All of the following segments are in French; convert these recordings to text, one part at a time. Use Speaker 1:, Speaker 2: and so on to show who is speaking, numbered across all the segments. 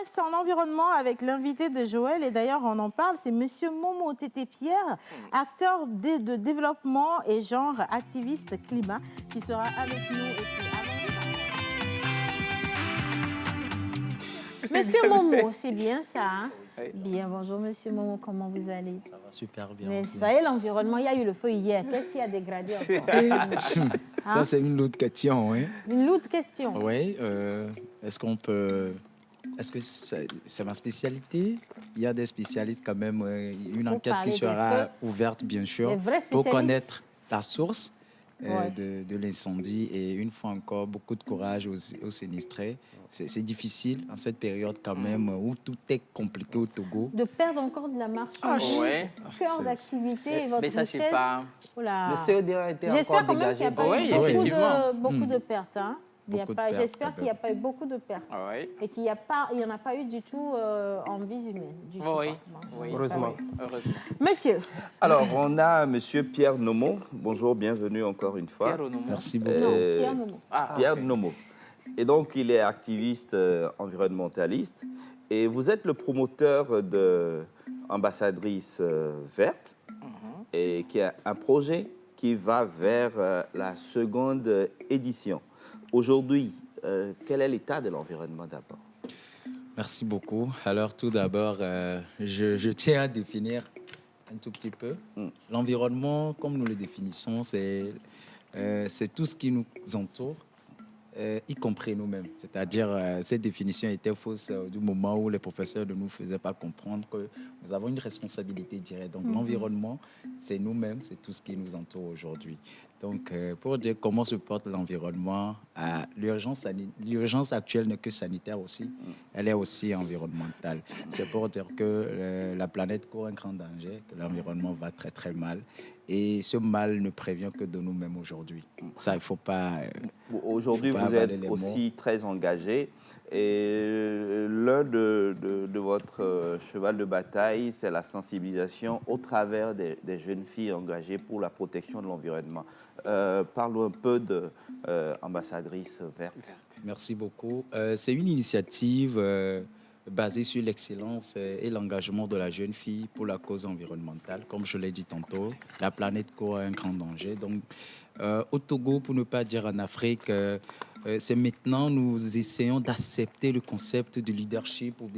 Speaker 1: reste en environnement avec l'invité de Joël et d'ailleurs on en parle, c'est Monsieur Momo Tété Pierre, acteur de développement et genre activiste climat qui sera avec nous. Et puis, Monsieur Momo, c'est bien ça, hein? Bien, bonjour Monsieur Momo, comment vous allez?
Speaker 2: Ça va super bien.
Speaker 1: N'est-ce pas? Et l'environnement, il y a eu le feu hier, qu'est-ce qui a dégradé encore?
Speaker 2: Ça, c'est une autre question, oui.
Speaker 1: Une autre question.
Speaker 2: Oui, est-ce qu'on peut... Est-ce que c'est ma spécialité? Il y a des spécialistes quand même, une
Speaker 1: Pour
Speaker 2: enquête qui
Speaker 1: parler des
Speaker 2: sera
Speaker 1: feux.
Speaker 2: ouverte, bien sûr,
Speaker 1: Des vrais
Speaker 2: pour
Speaker 1: spécialistes.
Speaker 2: connaître la source
Speaker 1: Ouais.
Speaker 2: de l'incendie. Et une fois encore, beaucoup de courage aux sinistrés. C'est difficile en cette période quand même où tout est compliqué au Togo.
Speaker 1: De perdre encore de la marchandise,
Speaker 3: ouais.
Speaker 1: cœur d'activité et votre
Speaker 3: Mais ça, c'est
Speaker 1: richesse.
Speaker 3: pas...
Speaker 1: Oh là.
Speaker 4: Le CEDA a été
Speaker 1: J'espère
Speaker 4: encore
Speaker 1: quand même qu'il n'y a
Speaker 4: dégagé.
Speaker 1: pas
Speaker 3: Oui,
Speaker 1: eu beaucoup,
Speaker 3: effectivement.
Speaker 1: beaucoup de pertes. Hein.
Speaker 2: Beaucoup de pertes,
Speaker 1: J'espère
Speaker 2: quand
Speaker 1: qu'il n'y a pas eu beaucoup de pertes.
Speaker 3: Ah ouais.
Speaker 1: Et qu'il n'y en a pas eu du tout en vie humaine. Du tout,
Speaker 3: Oui,
Speaker 1: pratiquement.
Speaker 3: oui.
Speaker 4: Heureusement.
Speaker 3: Heureusement.
Speaker 1: Monsieur,
Speaker 4: Alors, on a Monsieur Pierre Nomo. Bonjour, bienvenue encore une fois.
Speaker 3: Pierre Onomo.
Speaker 2: Merci beaucoup.
Speaker 1: non,
Speaker 4: Euh,
Speaker 1: Pierre Momo.
Speaker 3: Ah,
Speaker 4: Pierre
Speaker 3: ok.
Speaker 4: Nomo. Et donc, il est activiste environnementaliste. Et vous êtes le promoteur de Ambassadrice Verte, et qui a un projet qui va vers la seconde édition. Aujourd'hui, quel est l'état de l'environnement d'abord?
Speaker 2: Merci beaucoup. Alors, tout d'abord, je tiens à définir un tout petit peu. L'environnement, comme nous le définissons, c'est tout ce qui nous entoure, y compris nous-mêmes. C'est-à-dire, cette définition était fausse du moment où les professeurs ne nous faisaient pas comprendre que nous avons une responsabilité directe. Donc, l'environnement, c'est nous-mêmes, c'est tout ce qui nous entoure aujourd'hui. Donc, pour dire comment se porte l'environnement, l'urgence actuelle n'est que sanitaire aussi, elle est aussi environnementale. C'est pour dire que la planète court un grand danger, que l'environnement va très très mal. Et ce mal ne prévient que de nous-mêmes aujourd'hui. Ça, il ne faut pas...
Speaker 4: Aujourd'hui,
Speaker 2: faut pas
Speaker 4: vous
Speaker 2: avaler
Speaker 4: êtes
Speaker 2: les
Speaker 4: aussi très engagé. Et l'un de votre cheval de bataille, c'est la sensibilisation au travers des jeunes filles engagées pour la protection de l'environnement. Parlons un peu de Ambassadrice Verte.
Speaker 2: Merci beaucoup. C'est une initiative basée sur l'excellence et l'engagement de la jeune fille pour la cause environnementale. Comme je l'ai dit tantôt, la planète court un grand danger. Donc, au Togo, pour ne pas dire en Afrique, c'est maintenant nous essayons d'accepter le concept de leadership ou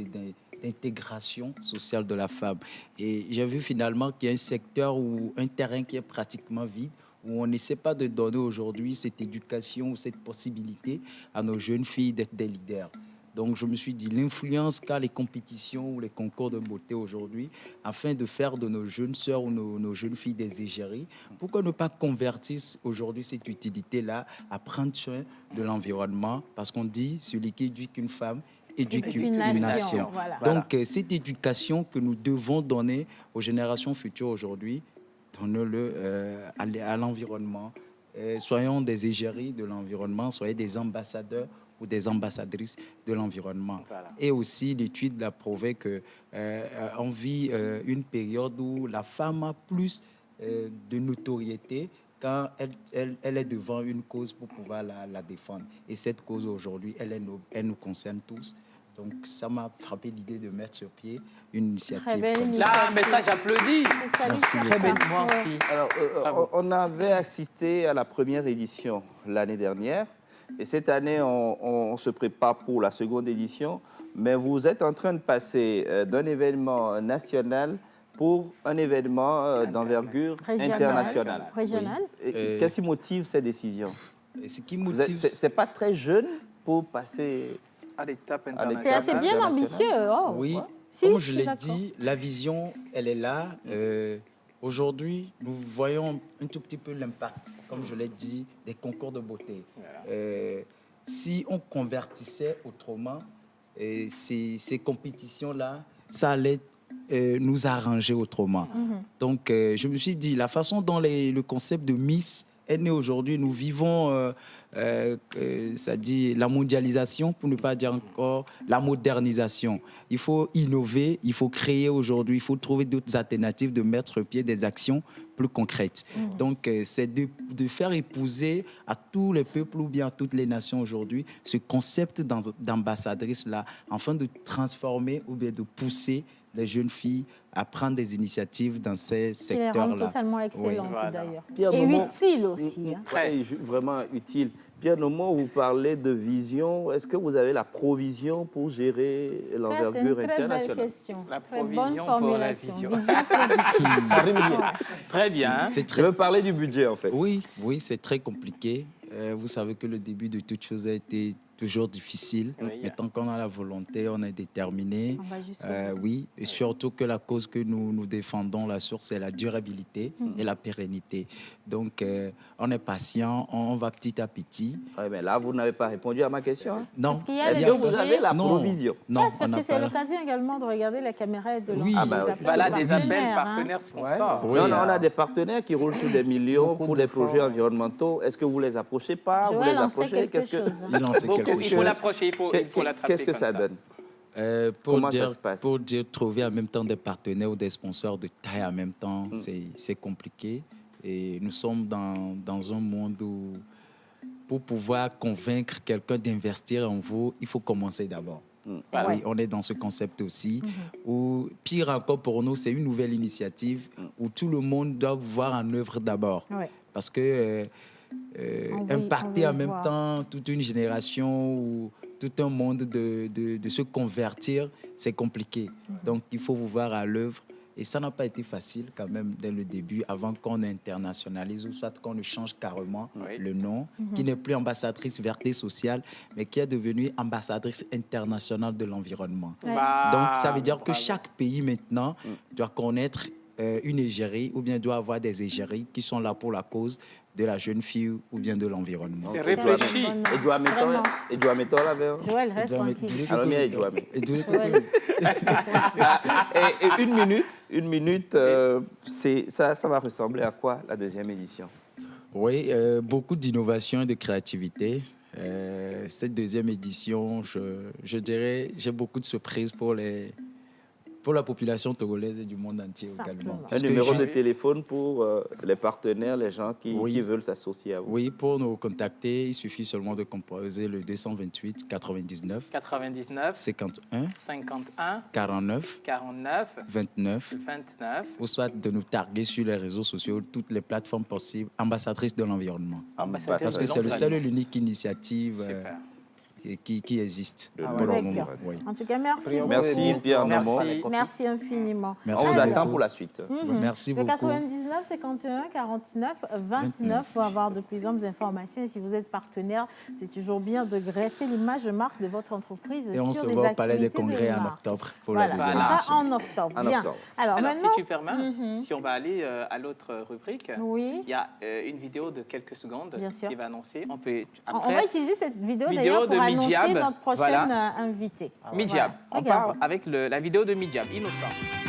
Speaker 2: d'intégration sociale de la femme. Et j'ai vu finalement qu'il y a un secteur ou un terrain qui est pratiquement vide, où on n'essaie pas de donner aujourd'hui cette éducation ou cette possibilité à nos jeunes filles d'être des leaders. Donc, je me suis dit, l'influence qu'a les compétitions ou les concours de beauté aujourd'hui, afin de faire de nos jeunes sœurs ou nos jeunes filles des égéries, pourquoi ne pas convertir aujourd'hui cette utilité-là à prendre soin de l'environnement? Parce qu'on dit, celui qui éduque une femme éduque une nation.
Speaker 1: Voilà.
Speaker 2: Donc, cette éducation que nous devons donner aux générations futures aujourd'hui, donnons-le à l'environnement. Soyons des égéries de l'environnement, soyez des ambassadeurs ou des ambassadrices de l'environnement.
Speaker 3: Voilà.
Speaker 2: Et aussi, l'étude l'a prouvé qu'on vit une période où la femme a plus de notoriété quand elle est devant une cause pour pouvoir la défendre. Et cette cause aujourd'hui, elle nous concerne tous. Donc, ça m'a frappé l'idée de mettre sur pied une initiative.
Speaker 1: Très belle
Speaker 2: comme ça.
Speaker 3: Là, mais ça, j'applaudis.
Speaker 2: Merci
Speaker 3: Très belle.
Speaker 2: beaucoup.
Speaker 3: Moi aussi.
Speaker 4: Alors,
Speaker 3: Bravo.
Speaker 4: on avait assisté à la première édition l'année dernière. Et cette année, on se prépare pour la seconde édition. Mais vous êtes en train de passer d'un événement national pour un événement d'envergure internationale.
Speaker 1: Régional.
Speaker 4: Et Qu'est-ce qui motive ces décisions?
Speaker 2: Et ce qui
Speaker 4: Ce
Speaker 2: motive...
Speaker 4: n'est pas très jeune pour passer
Speaker 5: à l'étape
Speaker 4: à
Speaker 5: internationale.
Speaker 1: C'est assez bien ambitieux. Oh,
Speaker 2: Oui,
Speaker 1: ouais. Si,
Speaker 2: comme
Speaker 1: je
Speaker 2: je
Speaker 1: suis
Speaker 2: l'ai
Speaker 1: d'accord.
Speaker 2: dit, la vision, elle est là. Aujourd'hui, nous voyons un tout petit peu l'impact, comme je l'ai dit, des concours de beauté. Si on convertissait autrement ces compétitions-là, ça allait nous arranger autrement. Donc, je me suis dit, la façon dont le concept de Miss est née aujourd'hui. Nous vivons, ça dit la mondialisation, pour ne pas dire encore la modernisation. Il faut innover, il faut créer aujourd'hui, il faut trouver d'autres alternatives, de mettre sur pied des actions plus concrètes. Donc, c'est de faire épouser à tous les peuples ou bien à toutes les nations aujourd'hui ce concept d'ambassadrice-là, afin de transformer ou bien de pousser les jeunes filles à prendre des initiatives dans ces secteurs-là.
Speaker 1: Qui les rendent totalement excellentes,
Speaker 2: Voilà.
Speaker 1: d'ailleurs.
Speaker 4: Pierre
Speaker 1: Et
Speaker 4: Nomon-
Speaker 1: utile aussi. Hein.
Speaker 4: Ouais, vraiment utile. Pierre Nomon, vous parlez de vision. Est-ce que vous avez la provision pour gérer
Speaker 1: Ça, c'est une
Speaker 4: l'envergure
Speaker 1: très belle
Speaker 4: internationale?
Speaker 1: question.
Speaker 3: La
Speaker 1: Très bonne
Speaker 3: provision pour la
Speaker 1: formulation.
Speaker 3: vision.
Speaker 1: Vision,
Speaker 4: Ça rime bien.
Speaker 3: Très bien. hein.
Speaker 2: C'est
Speaker 4: Je
Speaker 2: très
Speaker 4: veux parler du budget, en fait.
Speaker 2: Oui, c'est très compliqué. Vous savez que le début de toute chose a été toujours difficile.
Speaker 3: Oui.
Speaker 2: Mais tant qu'on a la volonté, on est déterminé.
Speaker 1: On va jusqu'au bout.
Speaker 2: Oui, et surtout que la cause que nous défendons, la source, c'est la durabilité et la pérennité. Donc, on est patient, on va petit à petit.
Speaker 4: Ouais, mais là, vous n'avez pas répondu à ma question. hein.
Speaker 2: Non,
Speaker 1: Est-ce qu'il y a
Speaker 4: Est-ce
Speaker 1: les
Speaker 4: que
Speaker 1: budgets?
Speaker 4: vous avez la
Speaker 2: Non.
Speaker 4: provision?
Speaker 2: non,
Speaker 1: Ouais, c'est parce
Speaker 2: on n'a
Speaker 1: que c'est
Speaker 2: pas-
Speaker 1: l'occasion également de regarder la caméra et de
Speaker 2: Oui.
Speaker 1: lancer
Speaker 2: Ah
Speaker 1: des
Speaker 4: bah,
Speaker 1: appels
Speaker 3: Voilà, des appels
Speaker 1: partenaires, hein.
Speaker 3: partenaires sponsors.
Speaker 2: Oui.
Speaker 4: Non, non, on a des partenaires qui roulent sur des millions
Speaker 5: Beaucoup
Speaker 4: pour des
Speaker 5: d'efforts.
Speaker 4: projets environnementaux. Est-ce que vous les approchez pas? Vous
Speaker 1: Joël
Speaker 4: les
Speaker 1: en sait
Speaker 4: approchez?
Speaker 1: quelque chose. hein.
Speaker 2: Il en sait
Speaker 3: Donc,
Speaker 2: quelque
Speaker 3: il faut
Speaker 2: chose.
Speaker 3: l'approcher, il faut l'attraper.
Speaker 4: Qu'est-ce que
Speaker 3: comme
Speaker 4: ça donne?
Speaker 2: Comment
Speaker 4: ça se passe?
Speaker 2: Pour dire trouver en même temps des partenaires ou des sponsors de taille en même temps, c'est compliqué. Et nous sommes dans un monde où, pour pouvoir convaincre quelqu'un d'investir en vous, il faut commencer d'abord.
Speaker 3: Voilà.
Speaker 2: Oui, on est dans ce concept aussi. Ou pire encore pour nous, c'est une nouvelle initiative où tout le monde doit voir en œuvre d'abord.
Speaker 1: Ouais.
Speaker 2: Parce que
Speaker 1: On veut
Speaker 2: impacter en même
Speaker 1: voir.
Speaker 2: temps toute une génération ou tout un monde de se convertir, c'est compliqué. Donc, il faut vous voir à l'œuvre. Et ça n'a pas été facile quand même dès le début, avant qu'on internationalise ou soit qu'on ne change carrément
Speaker 3: Oui.
Speaker 2: le nom, qui n'est plus ambassadrice verte et sociale, mais qui est devenue ambassadrice internationale de l'environnement.
Speaker 1: Ouais.
Speaker 3: Bah,
Speaker 2: Donc, ça veut dire que
Speaker 3: bravo.
Speaker 2: chaque pays maintenant doit connaître une égérie ou bien doit avoir des égéries qui sont là pour la cause de la jeune fille ou bien de l'environnement.
Speaker 3: C'est réfléchi.
Speaker 1: Vraiment.
Speaker 4: Et doit mettre la verre.
Speaker 1: Joël, reste tranquille.
Speaker 4: Alors, bien, il doit mettre.
Speaker 1: Joël.
Speaker 4: Et une minute, ça va ressembler à quoi la deuxième édition?
Speaker 2: Oui, beaucoup d'innovation et de créativité. Cette deuxième édition, je dirais, j'ai beaucoup de surprises pour la population togolaise et du monde entier
Speaker 1: Simplement.
Speaker 2: également.
Speaker 4: Un
Speaker 2: Parce que
Speaker 4: numéro de
Speaker 2: juste-
Speaker 4: téléphone pour les partenaires, les gens qui veulent s'associer à vous.
Speaker 2: Oui, pour nous contacter, il suffit seulement de composer le 228 99
Speaker 3: 99,
Speaker 2: 51
Speaker 3: 51,
Speaker 2: 49
Speaker 3: 49,
Speaker 2: 29
Speaker 3: 29.
Speaker 2: ou soit de nous targuer sur les réseaux sociaux, toutes les plateformes possibles, ambassadrice de l'environnement.
Speaker 3: Ambassadrice
Speaker 2: Parce
Speaker 3: de
Speaker 2: que c'est le seul et
Speaker 3: l'environnement.
Speaker 2: l'unique initiative
Speaker 3: Super.
Speaker 2: qui existe
Speaker 4: Ah
Speaker 2: pour
Speaker 1: ouais.
Speaker 2: le moment.
Speaker 1: D'accord.
Speaker 2: Oui.
Speaker 1: En tout cas, merci.
Speaker 5: Prions
Speaker 1: beaucoup.
Speaker 4: Merci, Pierre
Speaker 3: Merci.
Speaker 4: Nomon.
Speaker 1: Merci infiniment.
Speaker 4: On
Speaker 2: Merci
Speaker 4: vous attend
Speaker 2: beaucoup.
Speaker 4: pour la suite.
Speaker 2: Merci
Speaker 1: Le
Speaker 2: beaucoup.
Speaker 1: 99 51 49 29 pour avoir de plus amples informations. Et si vous êtes partenaire, c'est toujours bien de greffer l'image de marque de votre entreprise
Speaker 2: Et on se
Speaker 1: sur des
Speaker 2: voit au Palais des
Speaker 1: activités de
Speaker 2: Congrès en
Speaker 1: marque.
Speaker 2: octobre pour
Speaker 1: Voilà,
Speaker 2: la
Speaker 1: ce
Speaker 2: deuxième
Speaker 1: sera
Speaker 2: édition.
Speaker 1: en octobre.
Speaker 4: En
Speaker 1: Bien.
Speaker 4: octobre.
Speaker 1: Alors,
Speaker 3: Alors,
Speaker 1: maintenant,
Speaker 3: si tu permets, si on va aller à l'autre rubrique,
Speaker 1: oui.
Speaker 3: il y a une vidéo de quelques secondes
Speaker 1: Bien sûr.
Speaker 3: qui va annoncer. On peut
Speaker 1: On
Speaker 3: après
Speaker 1: va utiliser cette vidéo
Speaker 3: Vidéo
Speaker 1: d'ailleurs
Speaker 3: de
Speaker 1: pour annoncer
Speaker 3: Midjab.
Speaker 1: notre prochaine
Speaker 3: Voilà.
Speaker 1: invitée.
Speaker 3: Midjab.
Speaker 1: Voilà.
Speaker 3: On part
Speaker 1: Regardons.
Speaker 3: avec la vidéo de Midjab, Innocent.